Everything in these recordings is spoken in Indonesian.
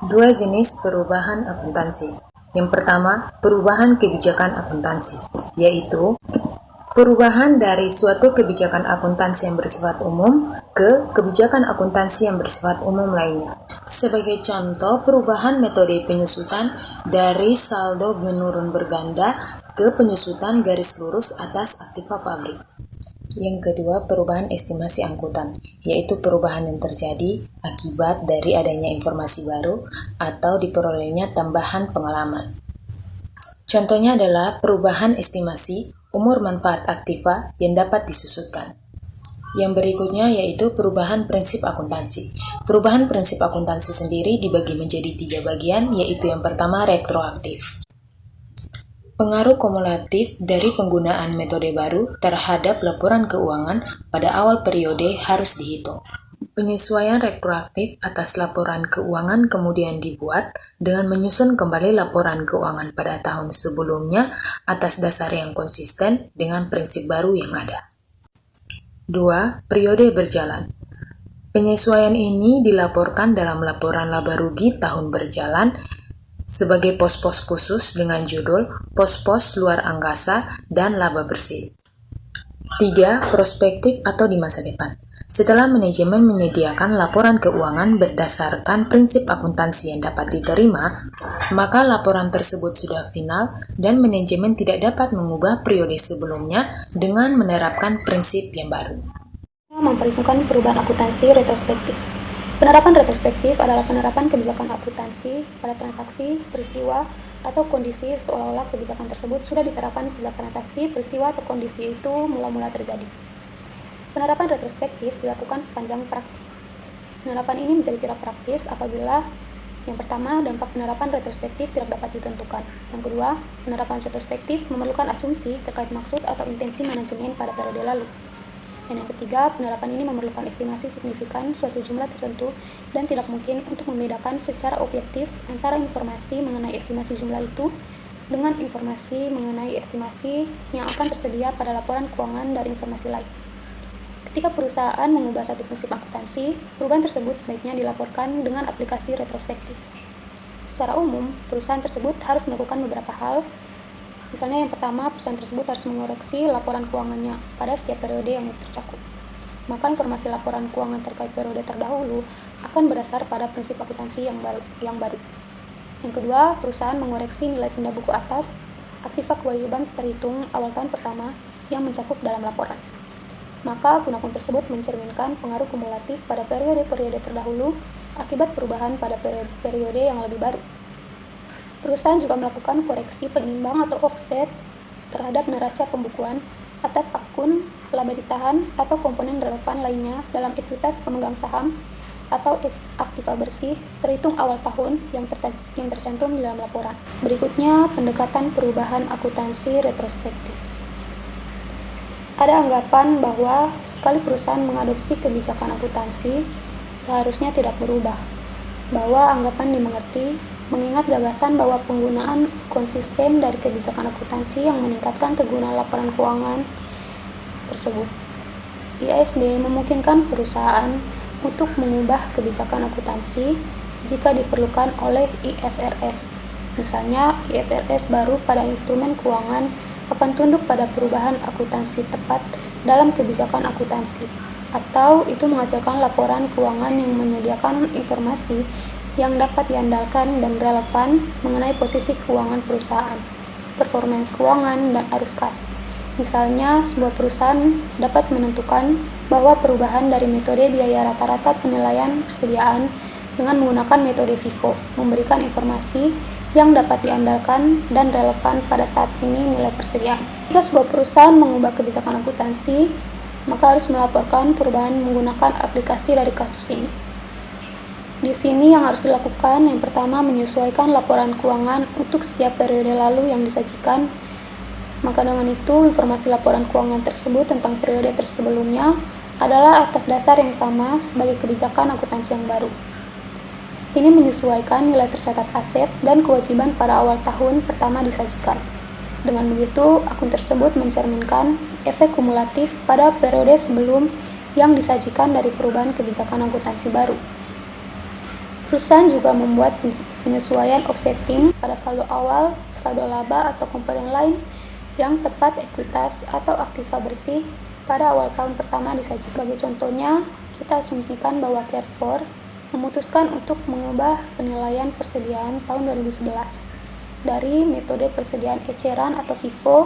Dua jenis perubahan akuntansi. Yang pertama, perubahan kebijakan akuntansi, yaitu perubahan dari suatu kebijakan akuntansi yang bersifat umum ke kebijakan akuntansi yang bersifat umum lainnya. Sebagai contoh, perubahan metode penyusutan dari saldo menurun berganda ke penyusutan garis lurus atas aktiva pabrik. Yang kedua, perubahan estimasi angkutan, yaitu perubahan yang terjadi akibat dari adanya informasi baru atau diperolehnya tambahan pengalaman. Contohnya adalah perubahan estimasi umur manfaat aktiva yang dapat disusutkan. Yang berikutnya yaitu perubahan prinsip akuntansi. Perubahan prinsip akuntansi sendiri dibagi menjadi 3 bagian, yaitu yang pertama retroaktif. Pengaruh kumulatif dari penggunaan metode baru terhadap laporan keuangan pada awal periode harus dihitung. Penyesuaian retroaktif atas laporan keuangan kemudian dibuat dengan menyusun kembali laporan keuangan pada tahun sebelumnya atas dasar yang konsisten dengan prinsip baru yang ada. 2. Periode berjalan. Penyesuaian ini dilaporkan dalam laporan laba rugi tahun berjalan sebagai pos-pos khusus dengan judul pos-pos luar angkasa dan laba bersih. 3. Prospektif atau di masa depan. Setelah manajemen menyediakan laporan keuangan berdasarkan prinsip akuntansi yang dapat diterima, maka laporan tersebut sudah final dan manajemen tidak dapat mengubah periode sebelumnya dengan menerapkan prinsip yang baru. Memperhitungkan perubahan akuntansi retrospektif. Penerapan retrospektif adalah penerapan kebijakan akuntansi pada transaksi, peristiwa, atau kondisi seolah-olah kebijakan tersebut sudah diterapkan sejak transaksi, peristiwa, atau kondisi itu mula-mula terjadi. Penerapan retrospektif dilakukan sepanjang praktis. Penerapan ini menjadi tidak praktis apabila yang pertama, dampak penerapan retrospektif tidak dapat ditentukan. Yang kedua, penerapan retrospektif memerlukan asumsi terkait maksud atau intensi manajemen pada periode lalu. Dan yang ketiga, penerapan ini memerlukan estimasi signifikan suatu jumlah tertentu dan tidak mungkin untuk membedakan secara objektif antara informasi mengenai estimasi jumlah itu dengan informasi mengenai estimasi yang akan tersedia pada laporan keuangan dari informasi lain. Ketika perusahaan mengubah satu prinsip akuntansi, perubahan tersebut sebaiknya dilaporkan dengan aplikasi retrospektif. Secara umum, perusahaan tersebut harus melakukan beberapa hal. Misalnya yang pertama, perusahaan tersebut harus mengoreksi laporan keuangannya pada setiap periode yang tercakup. Maka informasi laporan keuangan terkait periode terdahulu akan berdasar pada prinsip akuntansi yang baru. Yang kedua, perusahaan mengoreksi nilai pindah buku atas aktiva kewajiban terhitung awal tahun pertama yang mencakup dalam laporan. Maka akun-akun tersebut mencerminkan pengaruh kumulatif pada periode-periode terdahulu akibat perubahan pada periode yang lebih baru. Perusahaan juga melakukan koreksi pengimbang atau offset terhadap neraca pembukuan atas akun laba ditahan atau komponen relevan lainnya dalam ekuitas pemegang saham atau aktiva bersih terhitung awal tahun yang tercantum di dalam laporan. Berikutnya, pendekatan perubahan akuntansi retrospektif. Ada anggapan bahwa sekali perusahaan mengadopsi kebijakan akuntansi, seharusnya tidak berubah. Bahwa anggapan dimengerti mengingat gagasan bahwa penggunaan konsisten dari kebijakan akuntansi yang meningkatkan kegunaan laporan keuangan tersebut. IASB memungkinkan perusahaan untuk mengubah kebijakan akuntansi jika diperlukan oleh IFRS. Misalnya, IFRS baru pada instrumen keuangan akan tunduk pada perubahan akuntansi tepat dalam kebijakan akuntansi, atau itu menghasilkan laporan keuangan yang menyediakan informasi yang dapat diandalkan dan relevan mengenai posisi keuangan perusahaan, performance keuangan, dan arus kas. Misalnya, sebuah perusahaan dapat menentukan bahwa perubahan dari metode biaya rata-rata penilaian persediaan dengan menggunakan metode FIFO memberikan informasi yang dapat diandalkan dan relevan pada saat ini nilai persediaan. Jika sebuah perusahaan mengubah kebijakan akuntansi, maka harus melaporkan perubahan menggunakan aplikasi dari kasus ini. Di sini yang harus dilakukan, yang pertama menyesuaikan laporan keuangan untuk setiap periode lalu yang disajikan. Maka dengan itu, informasi laporan keuangan tersebut tentang periode tersebelumnya adalah atas dasar yang sama sebagai kebijakan akuntansi yang baru. Ini menyesuaikan nilai tercatat aset dan kewajiban pada awal tahun pertama disajikan. Dengan begitu, akun tersebut mencerminkan efek kumulatif pada periode sebelum yang disajikan dari perubahan kebijakan akuntansi baru. Perusahaan juga membuat penyesuaian offsetting pada saldo awal, saldo laba atau komponen lain yang tepat ekuitas atau aktiva bersih pada awal tahun pertama disajikan. Sebagai contohnya, kita asumsikan bahwa Carrefour memutuskan untuk mengubah penilaian persediaan tahun 2011 dari metode persediaan eceran atau FIFO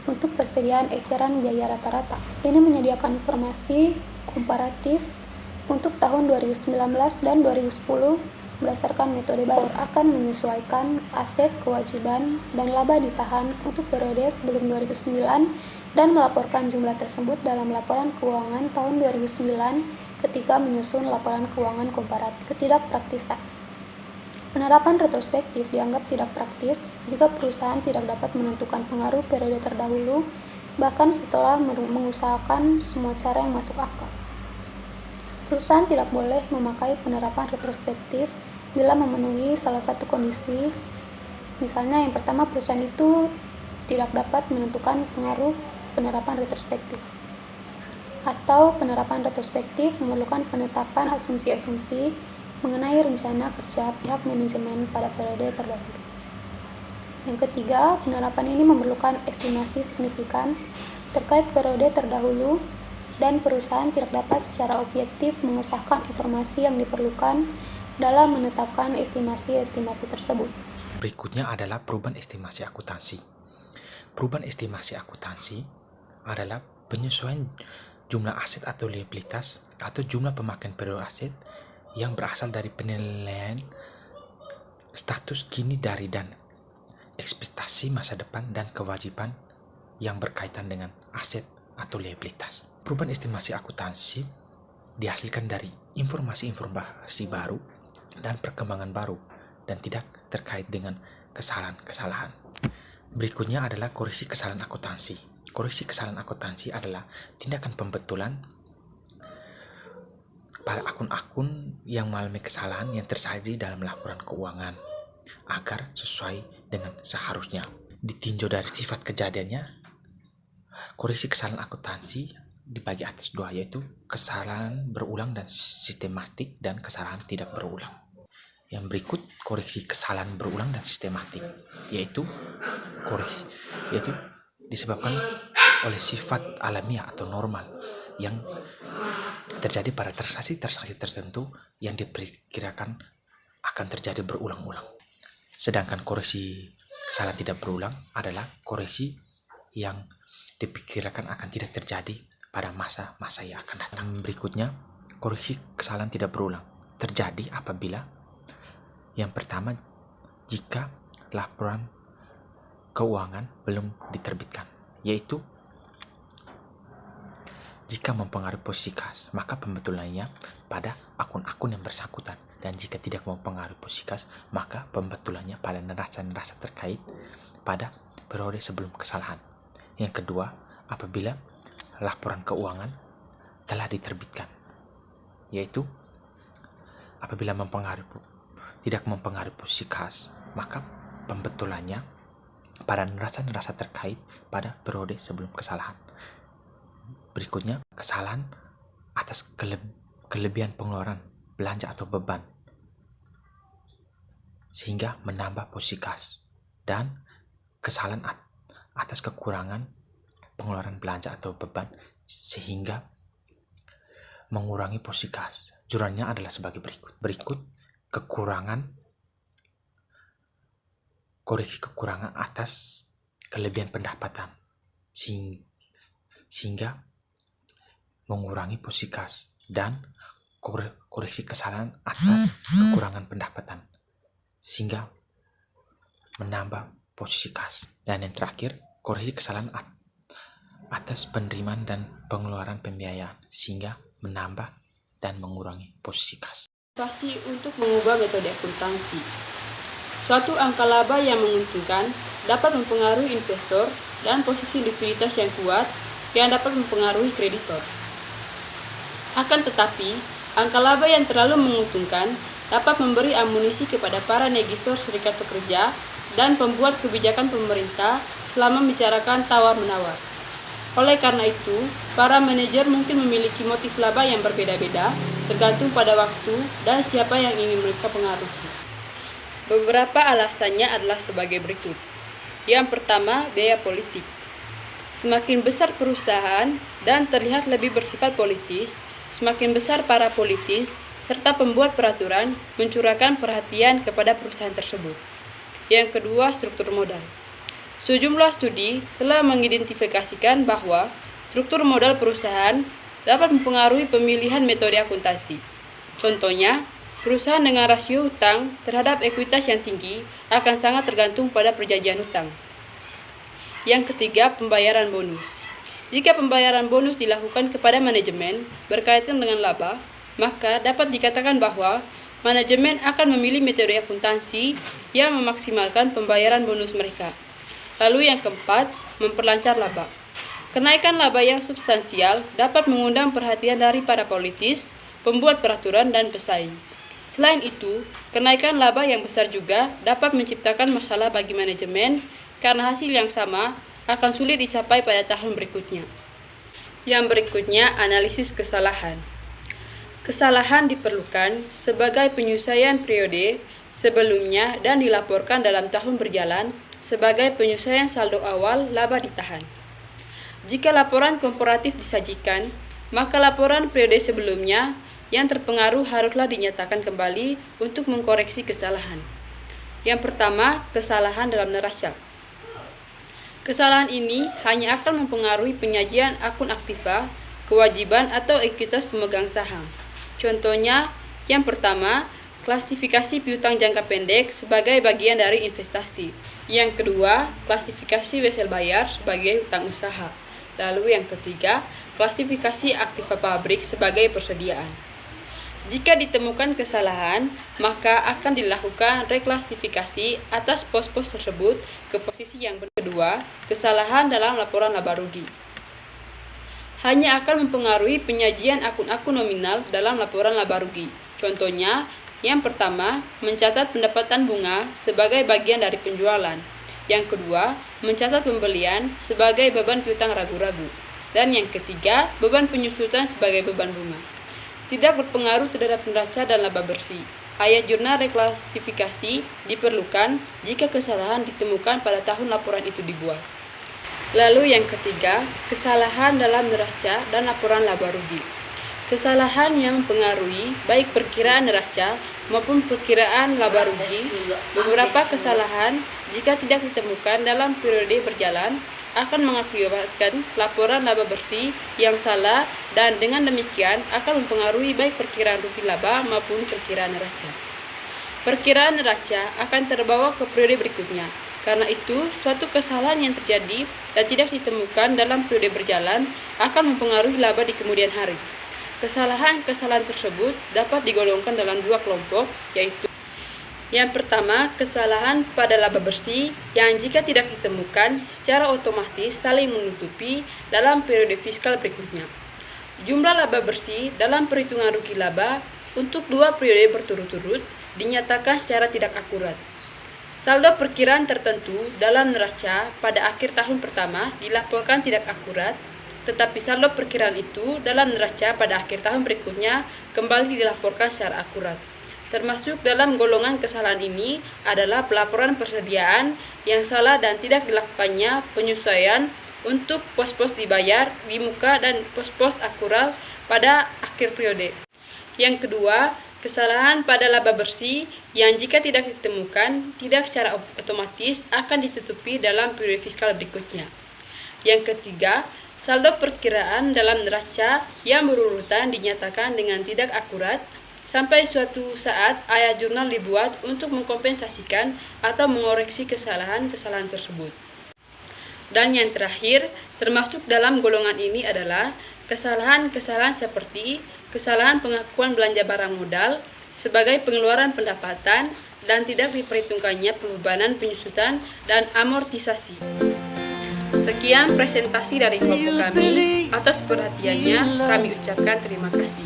untuk persediaan eceran biaya rata-rata. Ini menyediakan informasi komparatif untuk tahun 2019 dan 2010 berdasarkan metode baru. Akan menyesuaikan aset, kewajiban, dan laba ditahan untuk periode sebelum 2009 dan melaporkan jumlah tersebut dalam laporan keuangan tahun 2009 ketika menyusun laporan keuangan komparatif. Ketidakpraktisan. Penerapan retrospektif dianggap tidak praktis jika perusahaan tidak dapat menentukan pengaruh periode terdahulu, bahkan setelah mengusahakan semua cara yang masuk akal. Perusahaan tidak boleh memakai penerapan retrospektif bila memenuhi salah satu kondisi. Misalnya yang pertama, perusahaan itu tidak dapat menentukan pengaruh penerapan retrospektif. Atau penerapan retrospektif memerlukan penetapan asumsi-asumsi mengenai rencana kerja pihak manajemen pada periode terdahulu. Yang ketiga, penerapan ini memerlukan estimasi signifikan terkait periode terdahulu dan perusahaan tidak dapat secara objektif mengesahkan informasi yang diperlukan dalam menetapkan estimasi-estimasi tersebut. Berikutnya adalah perubahan estimasi akuntansi. Perubahan estimasi akuntansi adalah penyesuaian jumlah aset atau liabilitas atau jumlah pemakaian periode aset yang berasal dari penilaian status kini dari dan ekspektasi masa depan dan kewajiban yang berkaitan dengan aset atau liabilitas. Perubahan estimasi akuntansi dihasilkan dari informasi-informasi baru dan perkembangan baru dan tidak terkait dengan kesalahan-kesalahan. Berikutnya adalah koreksi kesalahan akuntansi. Koreksi kesalahan akuntansi adalah tindakan pembetulan pada akun-akun yang mengalami kesalahan yang tersaji dalam laporan keuangan agar sesuai dengan seharusnya. Ditinjau dari sifat kejadiannya, koreksi kesalahan akuntansi dibagi atas dua, yaitu kesalahan berulang dan sistematik dan kesalahan tidak berulang. Yang berikut koreksi kesalahan berulang dan sistematik, yaitu disebabkan oleh sifat alamiah atau normal yang terjadi pada transaksi tertentu yang diperkirakan akan terjadi berulang-ulang. Sedangkan koreksi kesalahan tidak berulang adalah koreksi yang diperkirakan akan tidak terjadi pada masa-masa yang akan datang. Berikutnya, koreksi kesalahan tidak berulang terjadi apabila yang pertama, jika laporan keuangan belum diterbitkan, yaitu jika mempengaruhi posisi kas, maka pembetulannya pada akun-akun yang bersangkutan, dan jika tidak mempengaruhi posisi kas, maka pembetulannya pada neraca-neraca terkait pada periode sebelum kesalahan. Yang kedua, apabila laporan keuangan telah diterbitkan, yaitu apabila tidak mempengaruhi posisi kas, maka pembetulannya pada neraca-neraca terkait pada periode sebelum kesalahan. Berikutnya, kesalahan atas kelebihan pengeluaran belanja atau beban sehingga menambah posisi kas, dan kesalahan atas kekurangan pengeluaran belanja atau beban sehingga mengurangi posisi kas. Jurnalnya adalah sebagai berikut. Koreksi kekurangan atas kelebihan pendapatan sehingga mengurangi posisi kas, dan koreksi kesalahan atas kekurangan pendapatan sehingga menambah posisi kas. Dan yang terakhir, koreksi kesalahan atas penerimaan dan pengeluaran pembiayaan sehingga menambah dan mengurangi posisi kas. Motivasi untuk mengubah metode akuntansi. Suatu angka laba yang menguntungkan dapat mempengaruhi investor dan posisi likuiditas yang kuat yang dapat mempengaruhi kreditor. Akan tetapi, angka laba yang terlalu menguntungkan dapat memberi amunisi kepada para negistor serikat pekerja dan pembuat kebijakan pemerintah selama membicarakan tawar-menawar. Oleh karena itu, para manajer mungkin memiliki motif laba yang berbeda-beda tergantung pada waktu dan siapa yang ingin mereka pengaruhi. Beberapa alasannya adalah sebagai berikut. Yang pertama, biaya politik. Semakin besar perusahaan dan terlihat lebih bersifat politis, semakin besar para politis serta pembuat peraturan mencurahkan perhatian kepada perusahaan tersebut. Yang kedua, struktur modal. Sejumlah studi telah mengidentifikasikan bahwa struktur modal perusahaan dapat mempengaruhi pemilihan metode akuntansi. Contohnya, perusahaan dengan rasio hutang terhadap ekuitas yang tinggi akan sangat tergantung pada perjanjian hutang. Yang ketiga, pembayaran bonus. Jika pembayaran bonus dilakukan kepada manajemen berkaitan dengan laba, maka dapat dikatakan bahwa manajemen akan memilih metode akuntansi yang memaksimalkan pembayaran bonus mereka. Lalu yang keempat, memperlancar laba. Kenaikan laba yang substansial dapat mengundang perhatian dari para politis, pembuat peraturan, dan pesaing. Selain itu, kenaikan laba yang besar juga dapat menciptakan masalah bagi manajemen karena hasil yang sama akan sulit dicapai pada tahun berikutnya. Yang berikutnya, analisis kesalahan. Kesalahan diperlukan sebagai penyelesaian periode sebelumnya dan dilaporkan dalam tahun berjalan sebagai penyelesaian saldo awal laba ditahan. Jika laporan komparatif disajikan, maka laporan periode sebelumnya yang terpengaruh haruslah dinyatakan kembali untuk mengkoreksi kesalahan. Yang pertama, kesalahan dalam neraca. Kesalahan ini hanya akan mempengaruhi penyajian akun aktiva, kewajiban atau ekuitas pemegang saham. Contohnya, yang pertama, klasifikasi piutang jangka pendek sebagai bagian dari investasi. Yang kedua, klasifikasi wesel bayar sebagai hutang usaha. Lalu yang ketiga, klasifikasi aktiva pabrik sebagai persediaan. Jika ditemukan kesalahan, maka akan dilakukan reklasifikasi atas pos-pos tersebut ke posisi yang kedua, kesalahan dalam laporan laba rugi. Hanya akan mempengaruhi penyajian akun-akun nominal dalam laporan laba rugi. Contohnya, yang pertama, mencatat pendapatan bunga sebagai bagian dari penjualan. Yang kedua, mencatat pembelian sebagai beban piutang ragu-ragu. Dan yang ketiga, beban penyusutan sebagai beban bunga. Tidak berpengaruh terhadap neraca dan laba bersih. Ayat jurnal reklasifikasi diperlukan jika kesalahan ditemukan pada tahun laporan itu dibuat. Lalu yang ketiga, kesalahan dalam neraca dan laporan laba rugi. Kesalahan yang mempengaruhi baik perkiraan neraca maupun perkiraan laba rugi. Beberapa kesalahan jika tidak ditemukan dalam periode berjalan akan mengakibatkan laporan laba bersih yang salah dan dengan demikian akan mempengaruhi baik perkiraan rugi laba maupun perkiraan neraca. Perkiraan neraca akan terbawa ke periode berikutnya. Karena itu, suatu kesalahan yang terjadi dan tidak ditemukan dalam periode berjalan akan mempengaruhi laba di kemudian hari. Kesalahan-kesalahan tersebut dapat digolongkan dalam dua kelompok, yaitu yang pertama, kesalahan pada laba bersih yang jika tidak ditemukan secara otomatis saling menutupi dalam periode fiskal berikutnya. Jumlah laba bersih dalam perhitungan rugi laba untuk dua periode berturut-turut dinyatakan secara tidak akurat. Saldo perkiraan tertentu dalam neraca pada akhir tahun pertama dilaporkan tidak akurat, tetapi saldo perkiraan itu dalam neraca pada akhir tahun berikutnya kembali dilaporkan secara akurat. Termasuk dalam golongan kesalahan ini adalah pelaporan persediaan yang salah dan tidak dilakukannya penyesuaian untuk pos-pos dibayar di muka dan pos-pos akurat pada akhir periode. Yang kedua, kesalahan pada laba bersih yang jika tidak ditemukan tidak secara otomatis akan ditutupi dalam periode fiskal berikutnya. Yang ketiga, saldo perkiraan dalam neraca yang berurutan dinyatakan dengan tidak akurat sampai suatu saat ayat jurnal dibuat untuk mengkompensasikan atau mengoreksi kesalahan-kesalahan tersebut. Dan yang terakhir, termasuk dalam golongan ini adalah kesalahan-kesalahan seperti kesalahan pengakuan belanja barang modal sebagai pengeluaran pendapatan dan tidak diperhitungkannya pembebanan penyusutan dan amortisasi. Sekian presentasi dari kelompok kami. Atas perhatiannya, kami ucapkan terima kasih.